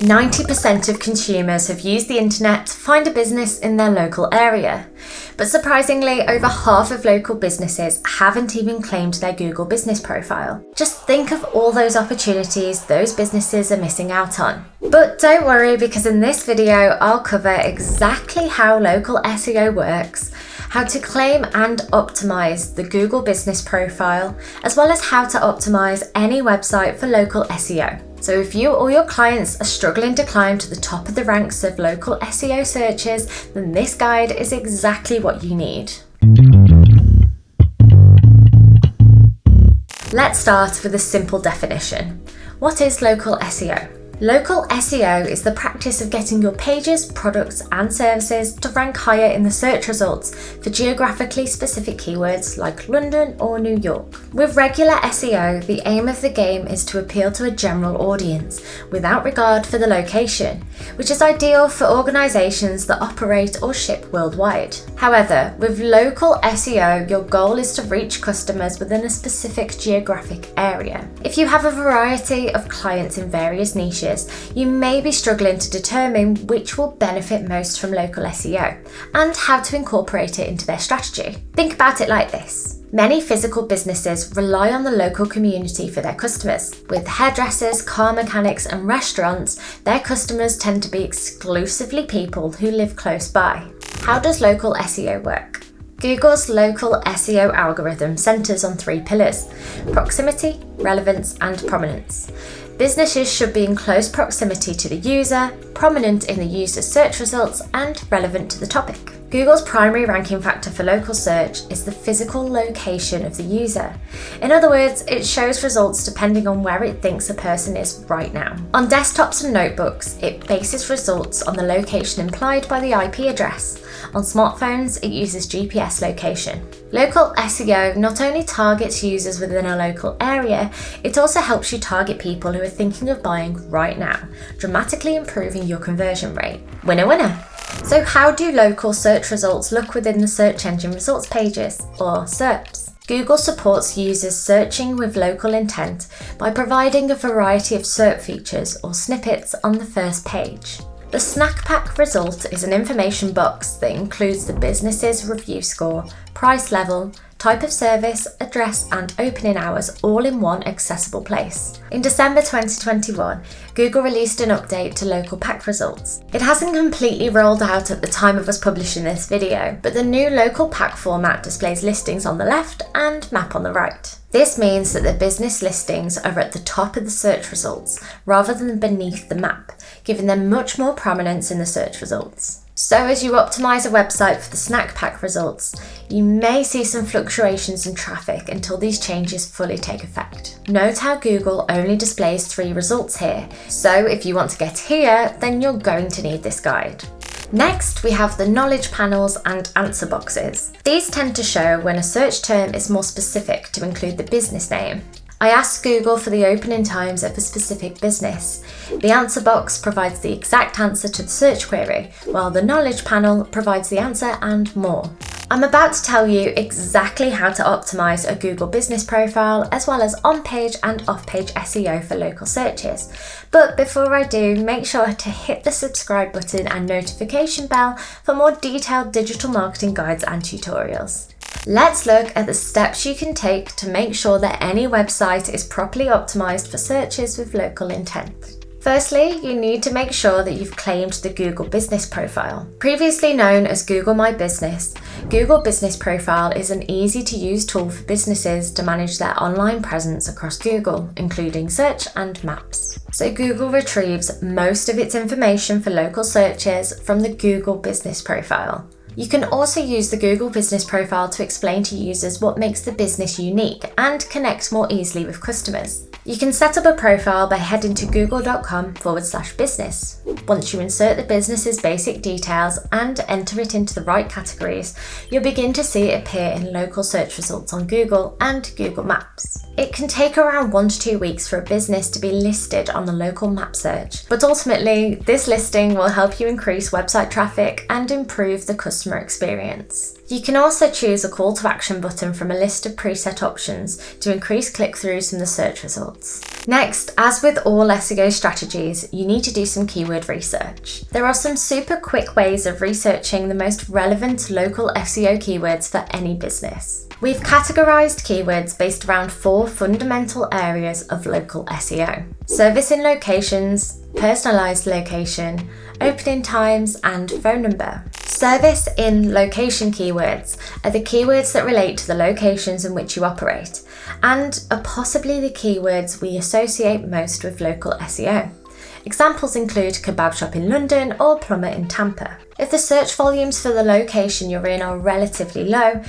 90% of consumers have used the internet to find a business in their local area. But surprisingly, over half of local businesses haven't even claimed their Google business profile. Just think of all those opportunities those businesses are missing out on. But don't worry, because in this video, I'll cover exactly how local SEO works, how to claim and optimize the Google business profile, as well as how to optimize any website for local SEO. So if you or your clients are struggling to climb to the top of the ranks of local SEO searches, then this guide is exactly what you need. Let's start with a simple definition. What is local SEO? Local SEO is the practice of getting your pages, products, and services to rank higher in the search results for geographically specific keywords like London or New York. With regular SEO, the aim of the game is to appeal to a general audience without regard for the location, which is ideal for organizations that operate or ship worldwide. However, with local SEO, your goal is to reach customers within a specific geographic area. If you have a variety of clients in various niches, you may be struggling to determine which will benefit most from local SEO and how to incorporate it into their strategy. Think about it like this. Many physical businesses rely on the local community for their customers. With hairdressers, car mechanics, and restaurants, their customers tend to be exclusively people who live close by. How does local SEO work? Google's local SEO algorithm centers on 3 pillars: proximity, relevance, and prominence. Businesses should be in close proximity to the user, prominent in the user's search results, and relevant to the topic. Google's primary ranking factor for local search is the physical location of the user. In other words, it shows results depending on where it thinks a person is right now. On desktops and notebooks, it bases results on the location implied by the IP address. On smartphones, it uses GPS location. Local SEO not only targets users within a local area, it also helps you target people who are thinking of buying right now, dramatically improving your conversion rate. Winner, winner. So how do local search results look within the search engine results pages, or SERPs? Google supports users searching with local intent by providing a variety of SERP features or snippets on the first page. The snack pack result is an information box that includes the business's review score, price level, type of service, address, and opening hours all in one accessible place. In December 2021, Google released an update to local pack results. It hasn't completely rolled out at the time of us publishing this video, but the new local pack format displays listings on the left and map on the right. This means that the business listings are at the top of the search results rather than beneath the map, giving them much more prominence in the search results. So as you optimize a website for the snack pack results, you may see some fluctuations in traffic until these changes fully take effect. Note how Google only displays 3 results here, so if you want to get here, then you're going to need this guide. Next, we have the knowledge panels and answer boxes. These tend to show when a search term is more specific to include the business name. I asked Google for the opening times of a specific business. The answer box provides the exact answer to the search query, while the knowledge panel provides the answer and more. I'm about to tell you exactly how to optimize a Google business profile, as well as on-page and off-page SEO for local searches. But before I do, make sure to hit the subscribe button and notification bell for more detailed digital marketing guides and tutorials. Let's look at the steps you can take to make sure that any website is properly optimized for searches with local intent. Firstly, you need to make sure that you've claimed the Google Business Profile. Previously known as Google My Business, Google Business Profile is an easy-to-use tool for businesses to manage their online presence across Google, including search and maps. So Google retrieves most of its information for local searches from the Google Business Profile. You can also use the Google Business Profile to explain to users what makes the business unique and connect more easily with customers. You can set up a profile by heading to google.com/business. Once you insert the business's basic details and enter it into the right categories, you'll begin to see it appear in local search results on Google and Google Maps. It can take around 1 to 2 weeks for a business to be listed on the local map search, but ultimately, this listing will help you increase website traffic and improve the customer customer experience. You can also choose a call to action button from a list of preset options to increase click-throughs from the search results. Next, as with all SEO strategies, you need to do some keyword research. There are some super quick ways of researching the most relevant local SEO keywords for any business. We've categorized keywords based around 4 fundamental areas of local SEO: service in locations, personalized location, opening times, and phone number. Service in location keywords are the keywords that relate to the locations in which you operate and are possibly the keywords we associate most with local SEO. Examples include kebab shop in London or plumber in Tampa. If the search volumes for the location you're in are relatively low,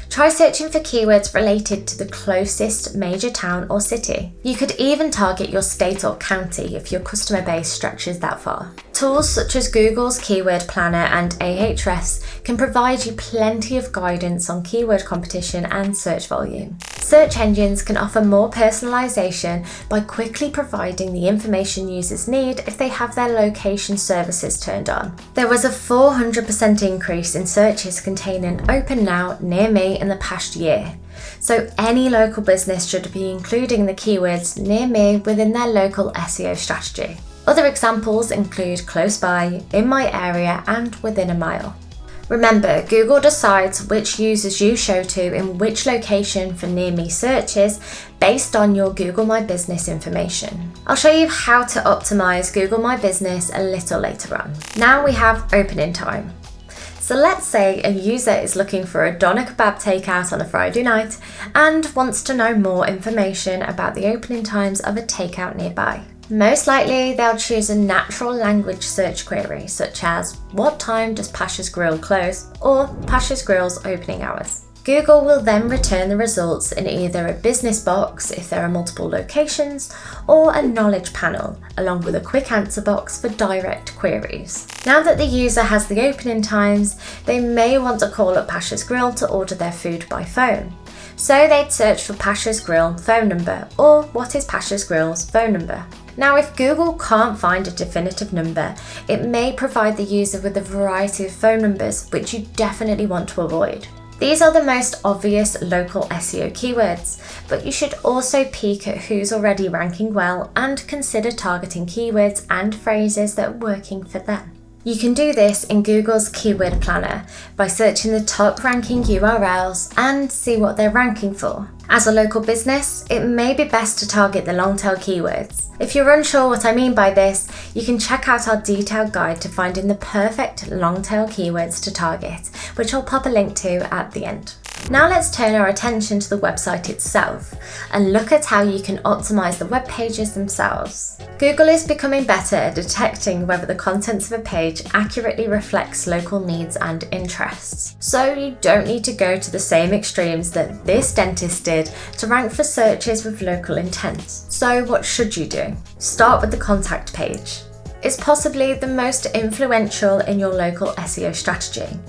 try searching for keywords related to the closest major town or city. You could even target your state or county if your customer base stretches that far. Tools such as Google's Keyword Planner and Ahrefs can provide you plenty of guidance on keyword competition and search volume. Search engines can offer more personalization by quickly providing the information users need if they have their location services turned on. There was a 400% increase in searches containing "Open Now, Near Me" in the past year. So any local business should be including the keywords "near me" within their local SEO strategy. Other examples include close by, in my area, and within a mile. Remember, Google decides which users you show to in which location for near me searches based on your Google My Business information. I'll show you how to optimize Google My Business a little later on. Now we have opening time. So let's say a user is looking for a doner kebab takeout on a Friday night and wants to know more information about the opening times of a takeout nearby. Most likely, they'll choose a natural language search query such as "What time does Pasha's Grill close?" or "Pasha's Grill's opening hours." Google will then return the results in either a business box if there are multiple locations, or a knowledge panel, along with a quick answer box for direct queries. Now that the user has the opening times, they may want to call up Pasha's Grill to order their food by phone. So they'd search for Pasha's Grill phone number, or "What is Pasha's Grill's phone number?" Now, if Google can't find a definitive number, it may provide the user with a variety of phone numbers, which you definitely want to avoid. These are the most obvious local SEO keywords, but you should also peek at who's already ranking well and consider targeting keywords and phrases that are working for them. You can do this in Google's Keyword Planner by searching the top ranking URLs and see what they're ranking for. As a local business, it may be best to target the long tail keywords. If you're unsure what I mean by this, you can check out our detailed guide to finding the perfect long tail keywords to target, which I'll pop a link to at the end. Now let's turn our attention to the website itself and look at how you can optimize the web pages themselves. Google is becoming better at detecting whether the contents of a page accurately reflects local needs and interests. So you don't need to go to the same extremes that this dentist did to rank for searches with local intent. So what should you do? Start with the contact page. It's possibly the most influential in your local SEO strategy.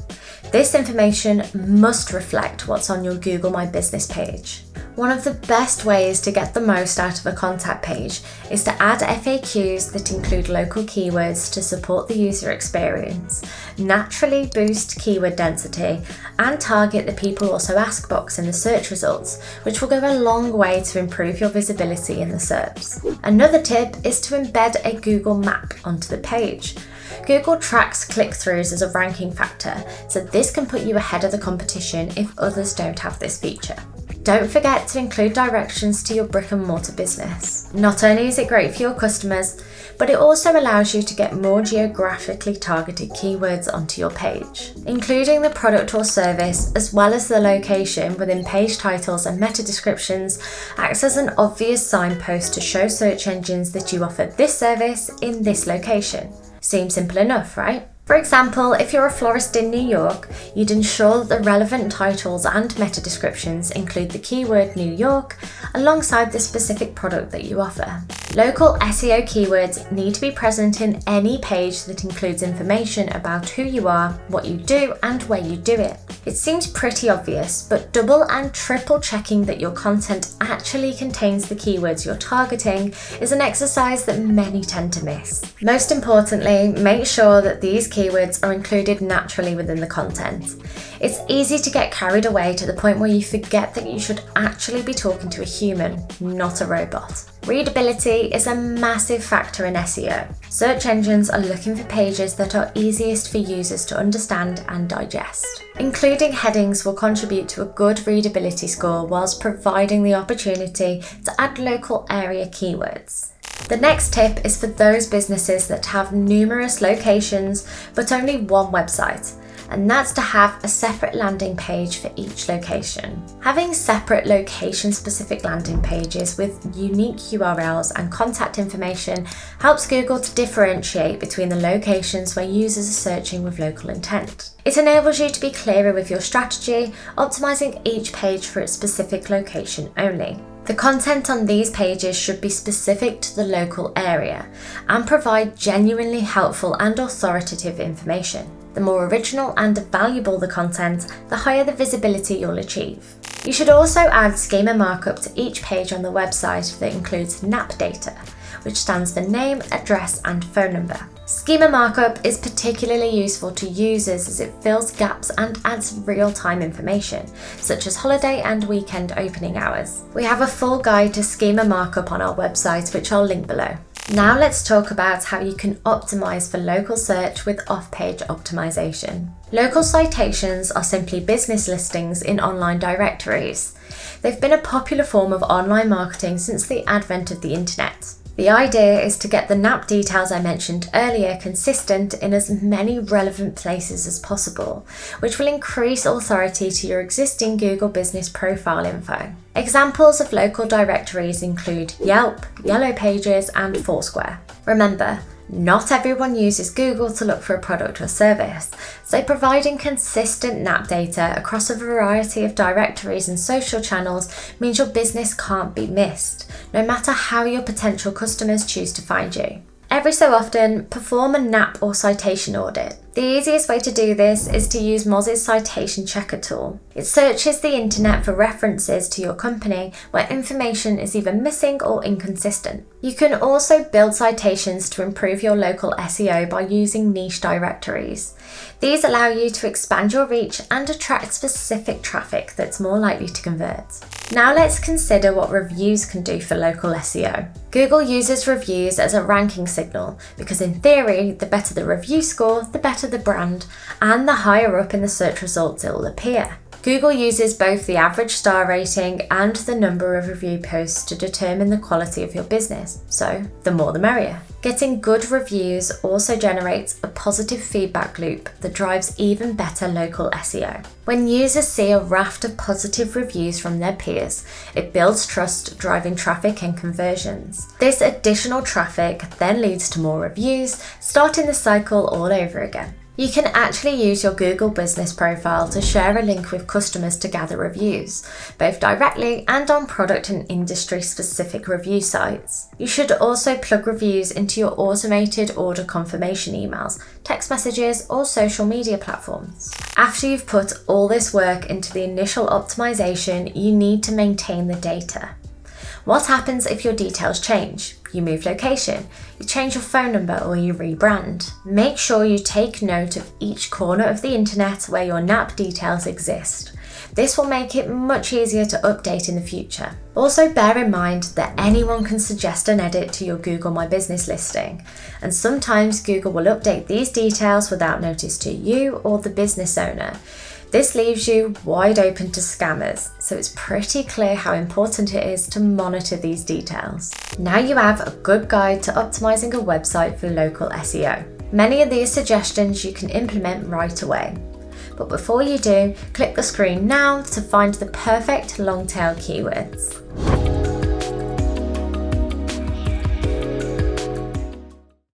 This information must reflect what's on your Google My Business page. One of the best ways to get the most out of a contact page is to add FAQs that include local keywords to support the user experience, naturally boost keyword density, and target the People Also Ask box in the search results, which will go a long way to improve your visibility in the SERPs. Another tip is to embed a Google map onto the page. Google tracks click-throughs as a ranking factor, so this can put you ahead of the competition if others don't have this feature. Don't forget to include directions to your brick and mortar business. Not only is it great for your customers, but it also allows you to get more geographically targeted keywords onto your page. Including the product or service, as well as the location within page titles and meta descriptions, acts as an obvious signpost to show search engines that you offer this service in this location. Seems simple enough, right? For example, if you're a florist in New York, you'd ensure that the relevant titles and meta descriptions include the keyword New York alongside the specific product that you offer. Local SEO keywords need to be present in any page that includes information about who you are, what you do, and where you do it. It seems pretty obvious, but double and triple checking that your content actually contains the keywords you're targeting is an exercise that many tend to miss. Most importantly, make sure that these keywords keywords are included naturally within the content. It's easy to get carried away to the point where you forget that you should actually be talking to a human, not a robot. Readability is a massive factor in SEO. Search engines are looking for pages that are easiest for users to understand and digest. Including headings will contribute to a good readability score whilst providing the opportunity to add local area keywords. The next tip is for those businesses that have numerous locations but only one website, and that's to have a separate landing page for each location. Having separate location-specific landing pages with unique URLs and contact information helps Google to differentiate between the locations where users are searching with local intent. It enables you to be clearer with your strategy, optimizing each page for its specific location only. The content on these pages should be specific to the local area and provide genuinely helpful and authoritative information. The more original and valuable the content, the higher the visibility you'll achieve. You should also add schema markup to each page on the website that includes NAP data, which stands for name, address, and phone number. Schema markup is particularly useful to users as it fills gaps and adds real-time information, such as holiday and weekend opening hours. We have a full guide to schema markup on our website, which I'll link below. Now let's talk about how you can optimize for local search with off-page optimization. Local citations are simply business listings in online directories. They've been a popular form of online marketing since the advent of the internet. The idea is to get the NAP details I mentioned earlier consistent in as many relevant places as possible, which will increase authority to your existing Google Business Profile info. Examples of local directories include Yelp, Yellow Pages, and Foursquare. Remember, not everyone uses Google to look for a product or service, so providing consistent NAP data across a variety of directories and social channels means your business can't be missed, no matter how your potential customers choose to find you. Every so often, perform a NAP or citation audit. The easiest way to do this is to use Moz's Citation Checker tool. It searches the internet for references to your company where information is either missing or inconsistent. You can also build citations to improve your local SEO by using niche directories. These allow you to expand your reach and attract specific traffic that's more likely to convert. Now let's consider what reviews can do for local SEO. Google uses reviews as a ranking signal because in theory, the better the review score, the better the brand, and the higher up in the search results it will appear. Google uses both the average star rating and the number of review posts to determine the quality of your business, so the more the merrier. Getting good reviews also generates a positive feedback loop that drives even better local SEO. When users see a raft of positive reviews from their peers, it builds trust, driving traffic and conversions. This additional traffic then leads to more reviews, starting the cycle all over again. You can actually use your Google Business Profile to share a link with customers to gather reviews, both directly and on product and industry-specific review sites. You should also plug reviews into your automated order confirmation emails, text messages, or social media platforms. After you've put all this work into the initial optimization, you need to maintain the data. What happens if your details change? You move location, you change your phone number, or you rebrand. Make sure you take note of each corner of the internet where your NAP details exist. This will make it much easier to update in the future. Also bear in mind that anyone can suggest an edit to your Google My Business listing, and sometimes Google will update these details without notice to you or the business owner. This leaves you wide open to scammers, so it's pretty clear how important it is to monitor these details. Now you have a good guide to optimizing a website for local SEO. Many of these suggestions you can implement right away. But before you do, click the screen now to find the perfect long tail keywords.